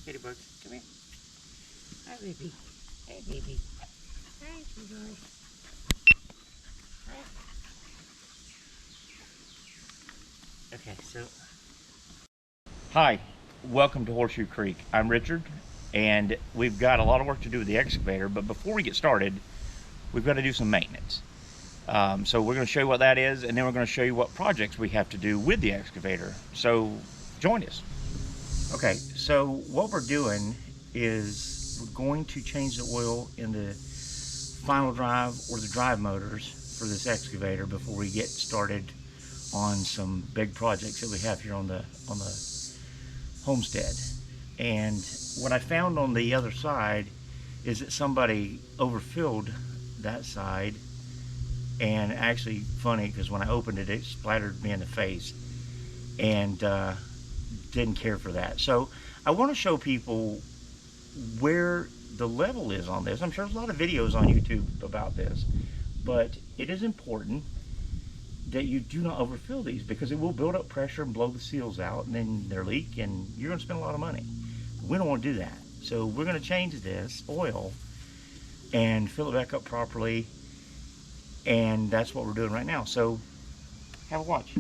Kitty bug, come here. Hi, baby. Hey, baby. Hi, sweetheart. Hi. Okay, so. Hi, welcome to Horseshoe Creek. I'm Richard, and we've got a lot of work to do with the excavator, but before we get started, we've got to do some maintenance. So we're going to show you what that is, and then we're going to show you what projects we have to do with the excavator. So join us. Okay, so what we're doing is we're going to change the oil in the final drive or the drive motors for this excavator before we get started on some big projects that we have here on the Homestead. And what I found on the other side is that somebody overfilled that side, and actually funny because when I opened it, it splattered me in the face, and didn't care for that. So I want to show people where the level is on this. I'm sure there's a lot of videos on YouTube about this, but it is important that you do not overfill these because it will build up pressure and blow the seals out, and then they're leak and you're going to spend a lot of money. We don't want to do that. So we're going to change this oil and fill it back up properly, and that's what we're doing right now. So have a watch.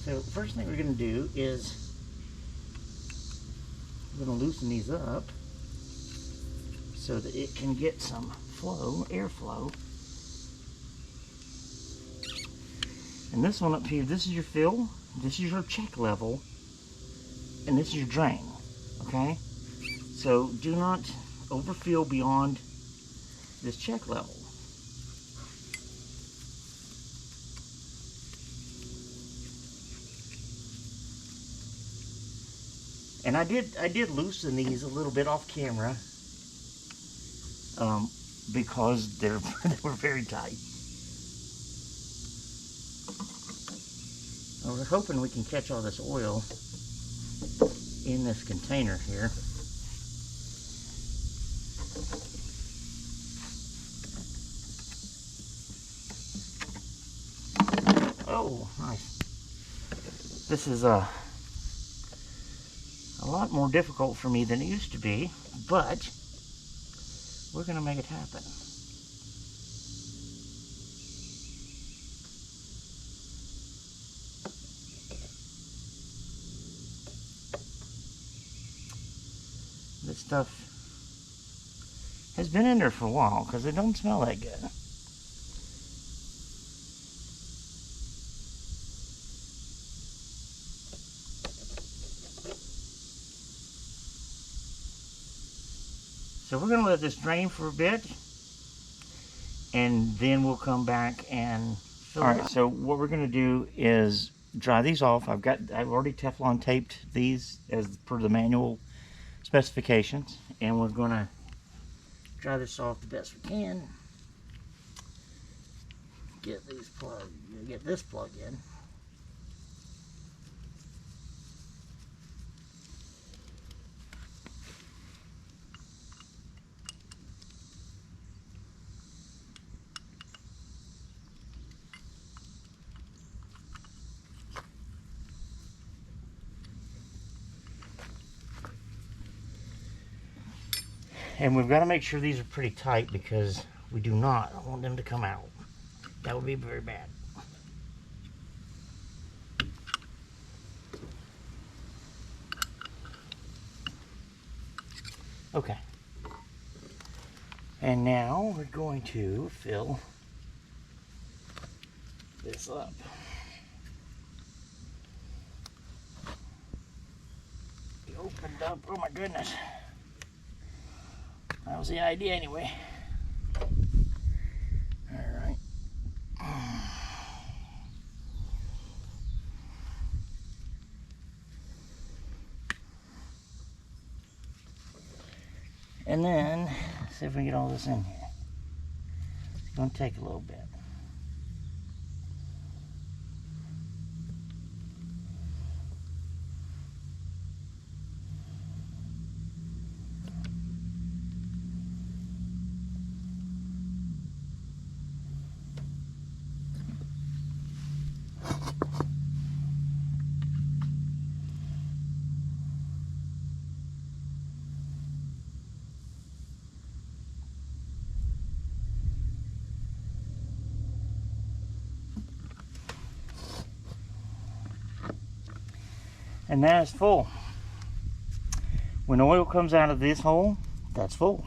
So first thing we're going to do is we're going to loosen these up so that it can get some flow, airflow. And this one up here, this is your fill, this is your check level, and this is your drain, okay? So do not overfill beyond this check level. And I did loosen these a little bit off camera because they were very tight. Well, we're hoping we can catch all this oil in this container here. Oh, nice. This is a lot more difficult for me than it used to be, but we're going to make it happen. This stuff has been in there for a while because it don't smell that good. So we're going to let this drain for a bit, and then we'll come back and fill it. All right, so what we're going to do is dry these off. I've already Teflon taped these as per the manual specifications, and we're going to dry this off the best we can. Get this plugged in. And we've got to make sure these are pretty tight because we do not want them to come out. That would be very bad. Okay. And now we're going to fill this up. It opened up. Oh my goodness. That was the idea anyway. Alright. And then, see if we can get all this in here. It's going to take a little bit. And that is full. When oil comes out of this hole, that's full.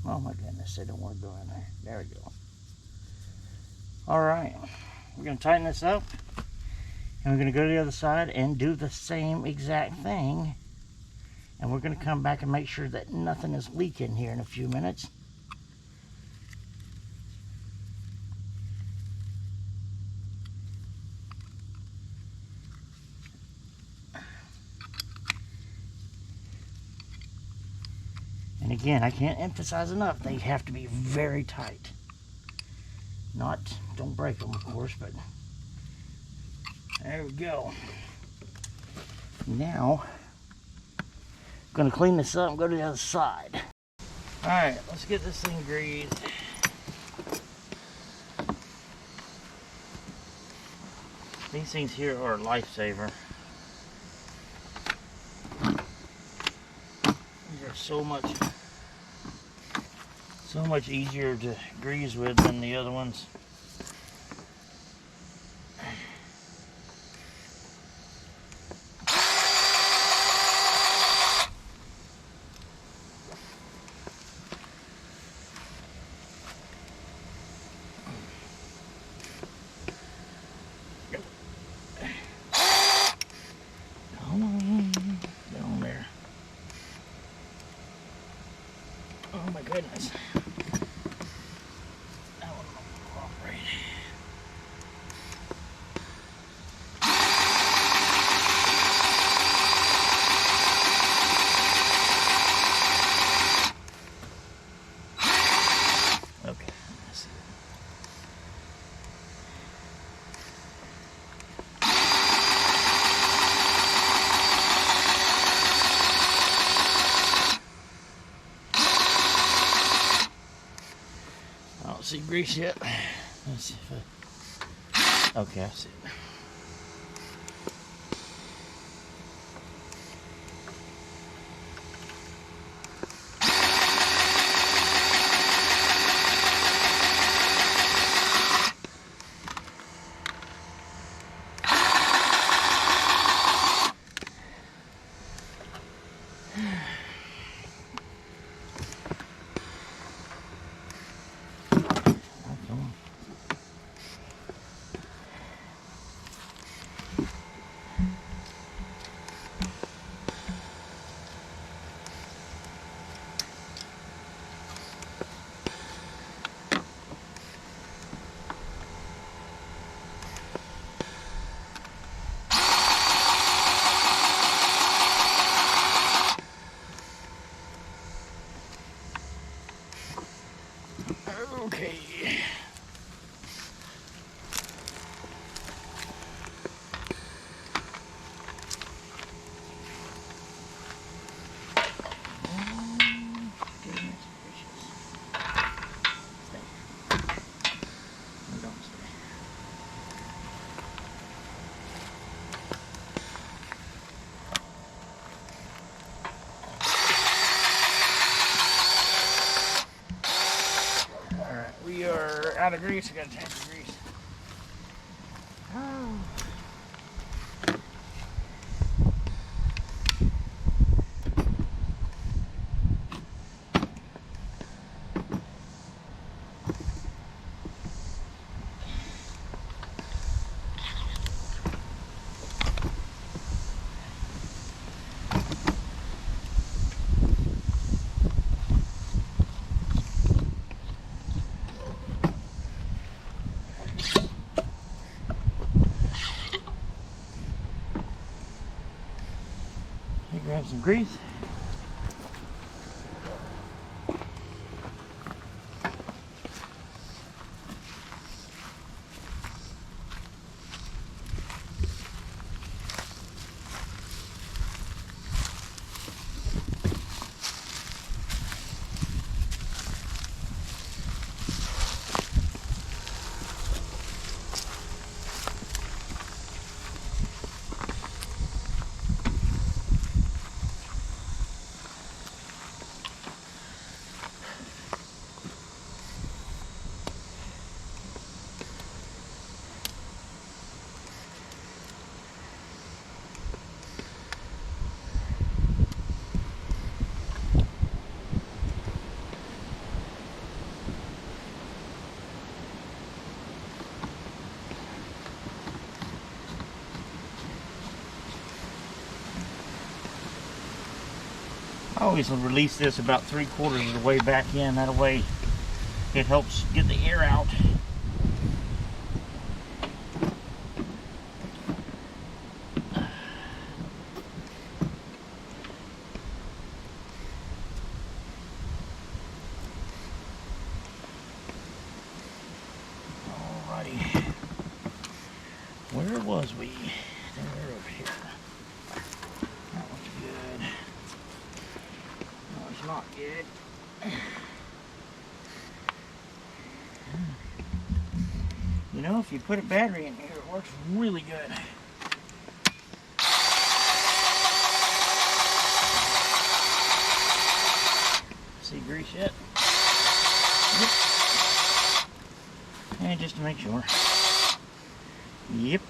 Oh my goodness, I don't want to go in there. There we go. Alright, we're going to tighten this up. And we're going to go to the other side and do the same exact thing. And we're going to come back and make sure that nothing is leaking here in a few minutes. And again, I can't emphasize enough, they have to be very tight. Don't break them, of course, but there we go. Now, I'm going to clean this up and go to the other side. Alright, let's get this thing greased. These things here are a lifesaver. These are so much easier to grease with than the other ones. Come on, down there. Oh my goodness. That one won't operate. Okay, let's see. I don't see grease yet. Let's see if okay, I see it. Okay. We are out of grease. I gotta change the grease. Oh. Grab some grease. always release this about 3/4 of the way back in. That way it helps get the air out. Alrighty. Where was we? They're over here. That one's good. That one's not good. You know, if you put a battery in here, it works really good. See grease yet? Yep. And just to make sure. Yep.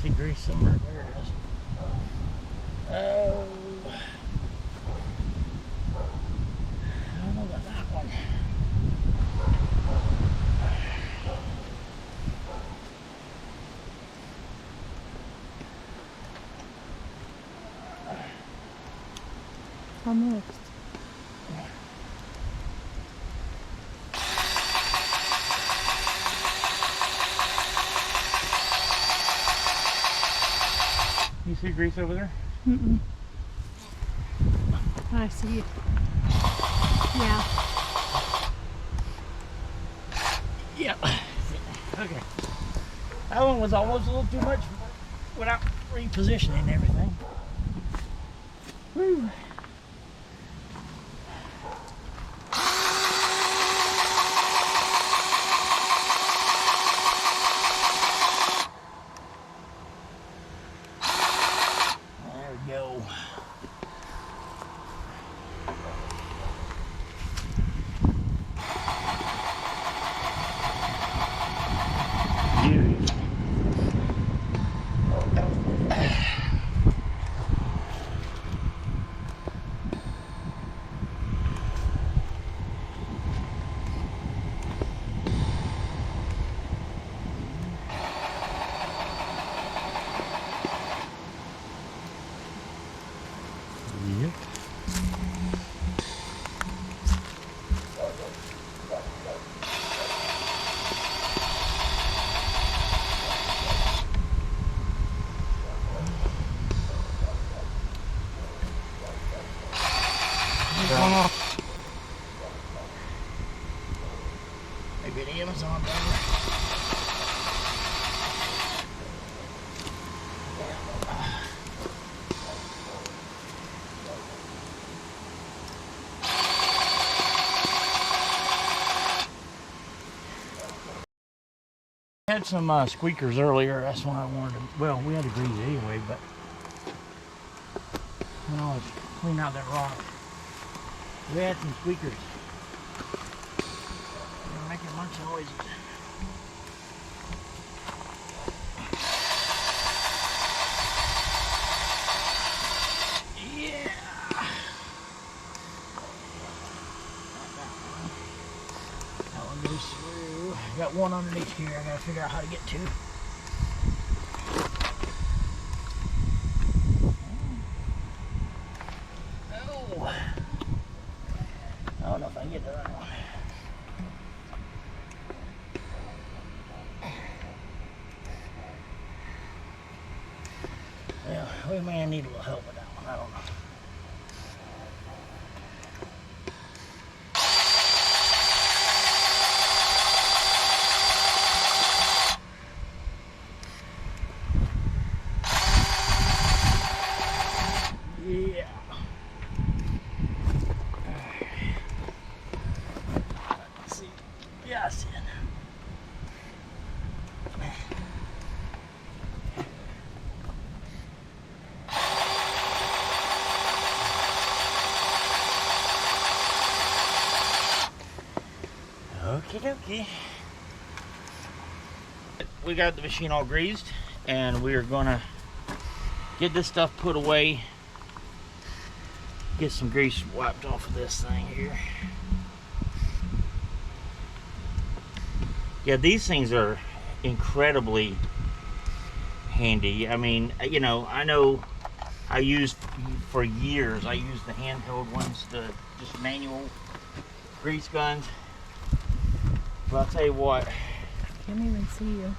See grease somewhere. There it is. Oh, I don't know about that one. Almost. You see grease over there? Mm-mm. I see it. Yeah. Yep. Okay. That one was almost a little too much without repositioning everything. Woo. There we go. Yep. Maybe the Amazon driver. Had some squeakers earlier. That's why I wanted to. Well, we had to grease it anyway, but when I was cleaning out that rock, we had some squeakers. They were making a bunch of noises. Yeah. That one goes through. Got one underneath here. I gotta figure out how to get to. Oh. I don't know if I can get the right one. Yeah, we may need a little help with that one. I don't know. Yeah. Let's see. Yeah, I see it. Okie dokie. we got the machine all greased, and we're gonna get this stuff put away. Get some grease wiped off of this thing here. Yeah, these things are incredibly handy. I mean, you know, I know I used for years, I used the handheld ones, the just manual grease guns. But I'll tell you what. Can't even see you.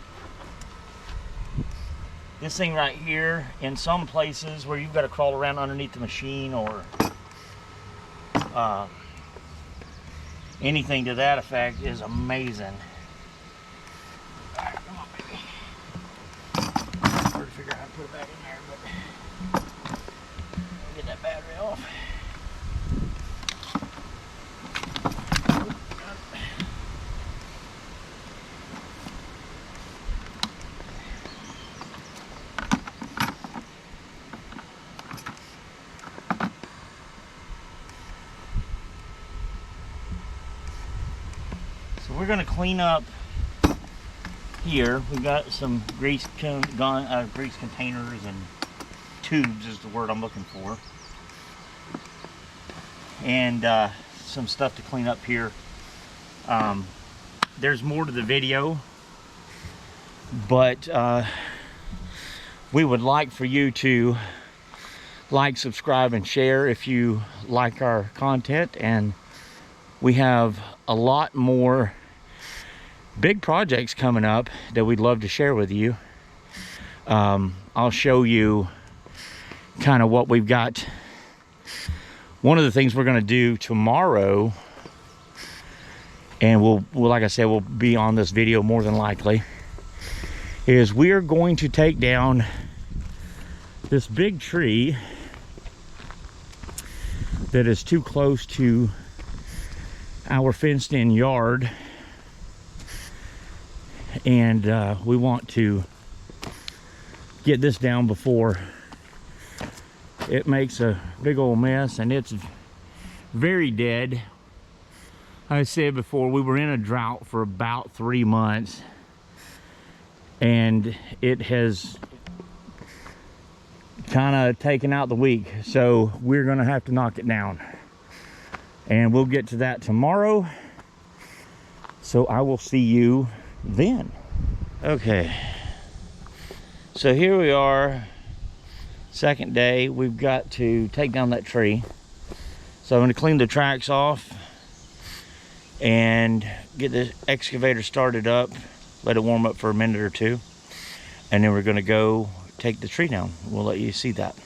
This thing right here, in some places where you've got to crawl around underneath the machine or anything to that effect, is amazing. All right, come on, baby. Hard to figure out how to put it back in there, but I'll get that battery off. So we're going to clean up here. We've got some grease containers and tubes is the word I'm looking for, and some stuff to clean up here. There's more to the video, but we would like for you to like, subscribe, and share if you like our content. And we have a lot more big projects coming up that we'd love to share with you. I'll show you kind of what we've got. One of the things we're going to do tomorrow, and we'll like I said, we'll be on this video more than likely, is we are going to take down this big tree that is too close to our fenced-in yard, and we want to get this down before it makes a big old mess. And it's very dead. I said before, we were in a drought for about 3 months, and it has kind of taken out the week, so we're gonna have to knock it down, and we'll get to that tomorrow. So I will see you then. Okay, so here we are, second day. We've got to take down that tree, so I'm going to clean the tracks off and get the excavator started up, let it warm up for a minute or two, and then we're going to go take the tree down. We'll let you see that.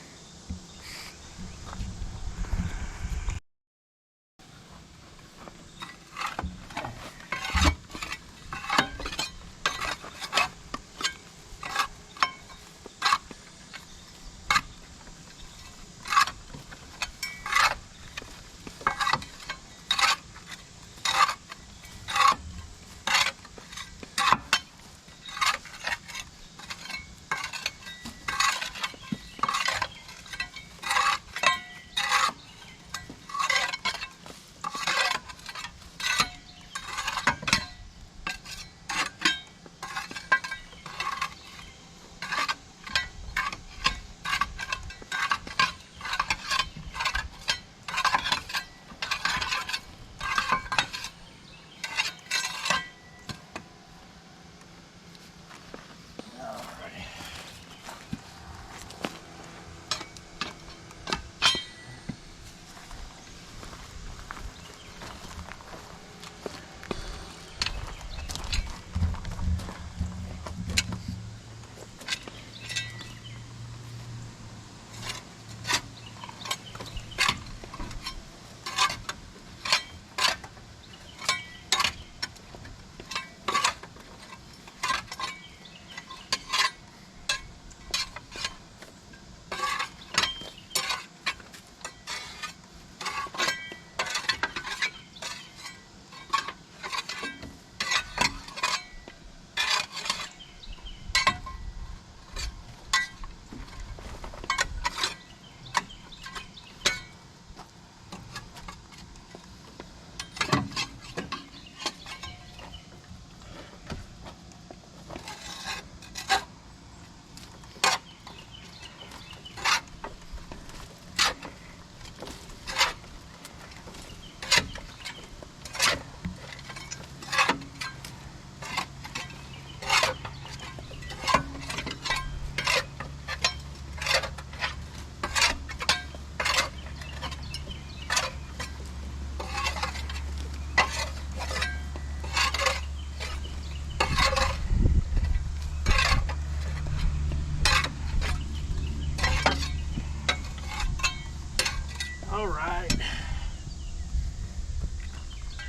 All right.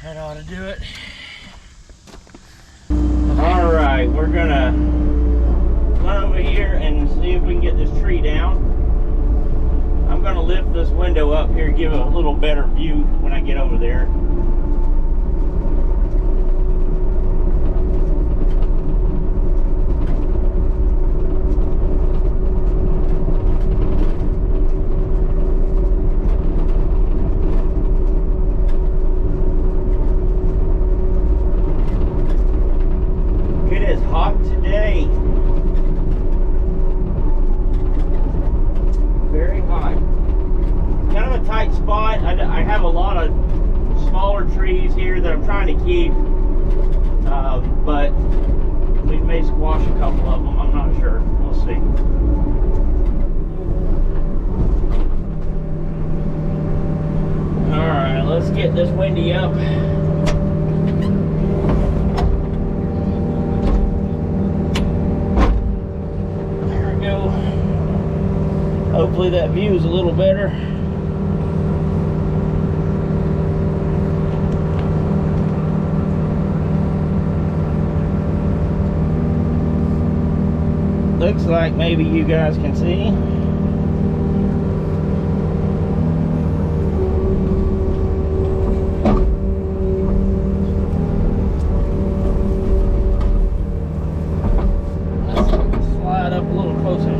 That ought to do it. All right, we're gonna run over here and see if we can get this tree down. I'm gonna lift this window up here, give it a little better view when I get over there. It is hot today. Very hot. Kind of a tight spot. I have a lot of smaller trees here that I'm trying to keep, but we may squash a couple of them. I'm not sure. We'll see. All right, let's get this windy up. There we go. Hopefully that view is a little better. Looks like maybe you guys can see. Let's slide up a little closer.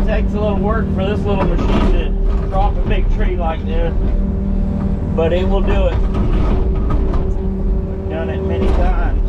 Takes a little work for this little machine to drop a big tree like this, but it will do it. We've done it many times.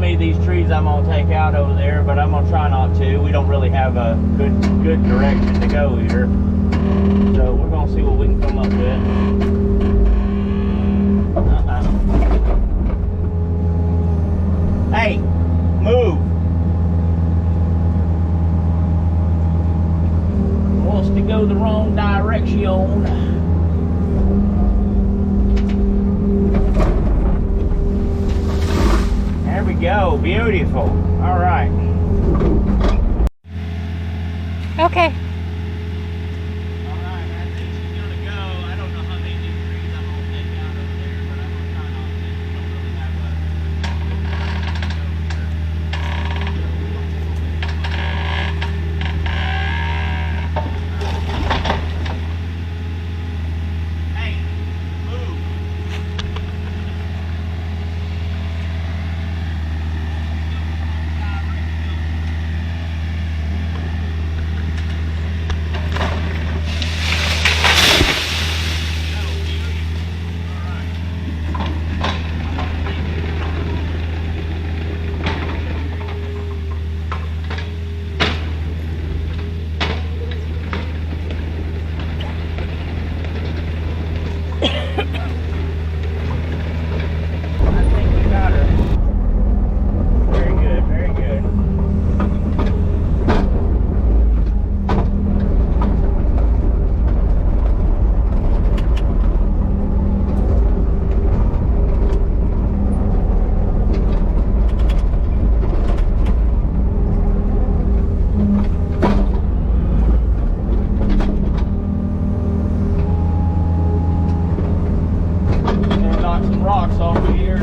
me these trees I'm gonna take out over there, but I'm gonna try not to. We don't really have a good direction to go here. So we're gonna see what we can come up with. Hey, move. Wants to go the wrong direction. There we go, beautiful. All right. Okay. All right, I think she's gonna go. I don't know how many of these trees I'm gonna take out over there, but I'm gonna try not to. We don't really have Hey, move. I think we got her. Very good, very good. And knock some rocks off of here.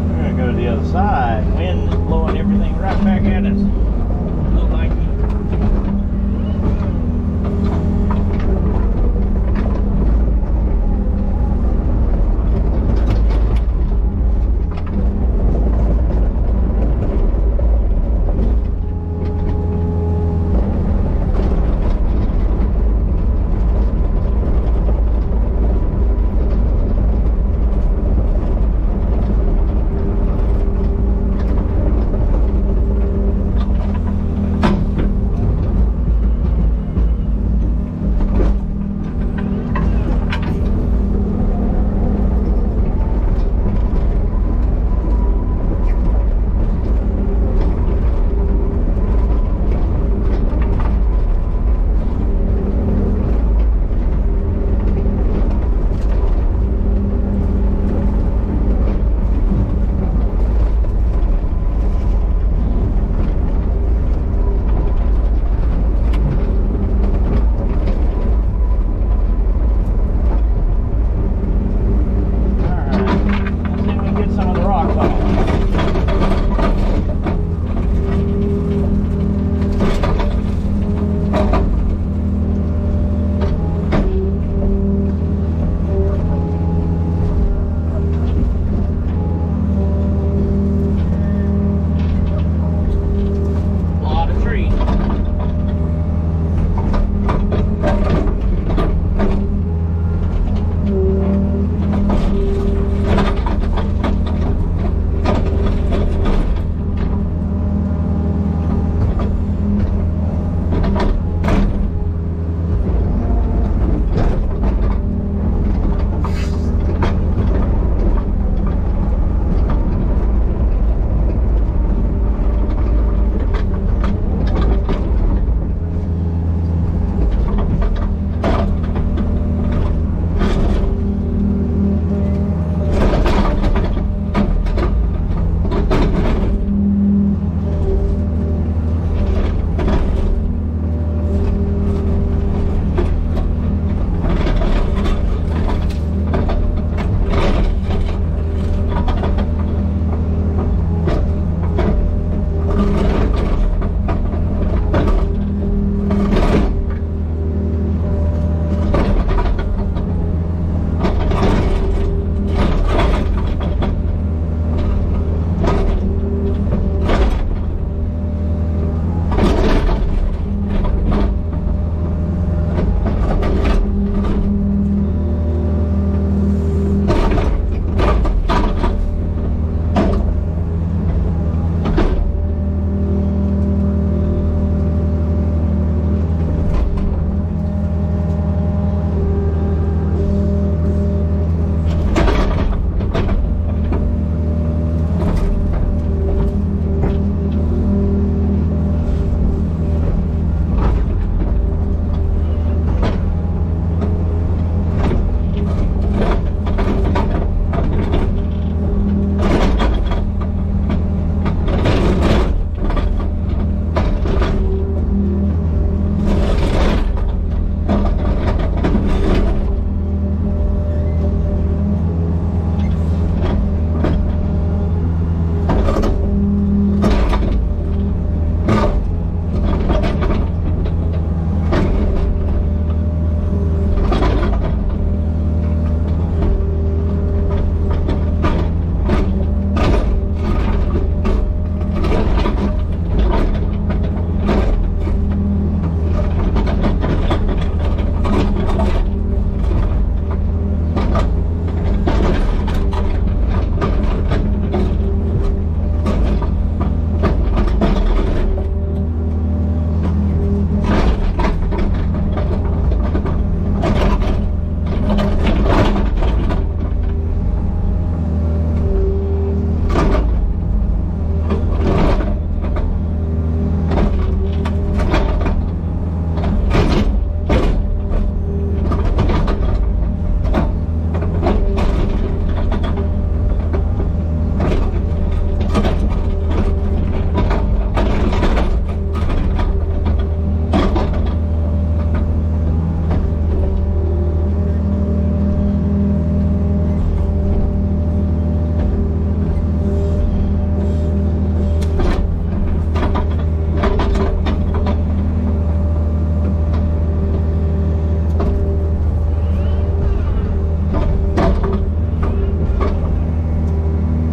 We're gonna go to the other side. Wind is blowing everything right back at us. Look like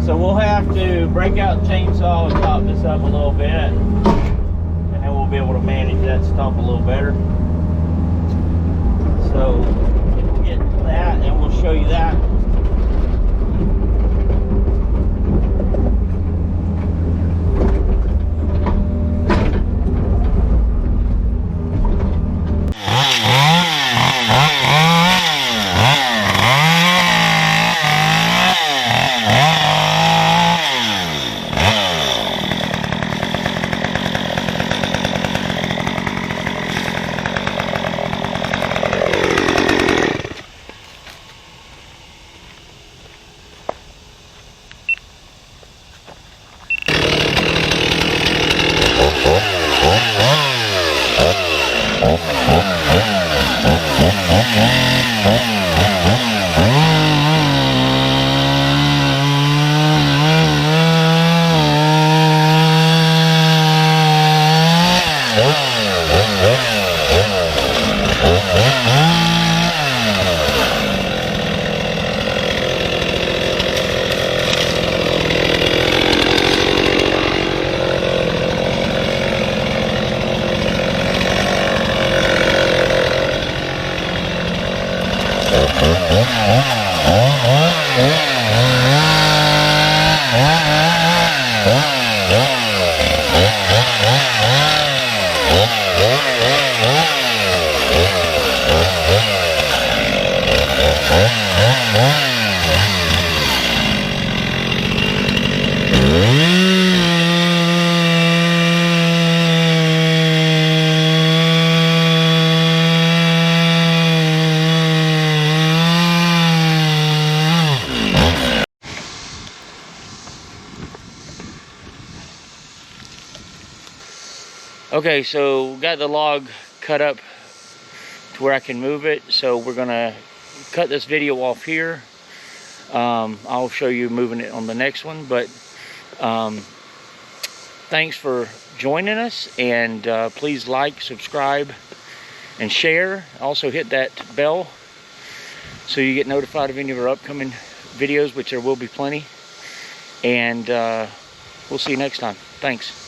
So we'll have to break out the chainsaw and top this up a little bit, and then we'll be able to manage that stump a little better. So we'll get that and we'll show you that. Okay, so got the log cut up to where I can move it. So we're gonna cut this video off here. I'll show you moving it on the next one, but thanks for joining us, and please like, subscribe, and share. Also hit that bell so you get notified of any of our upcoming videos, which there will be plenty. And we'll see you next time. Thanks.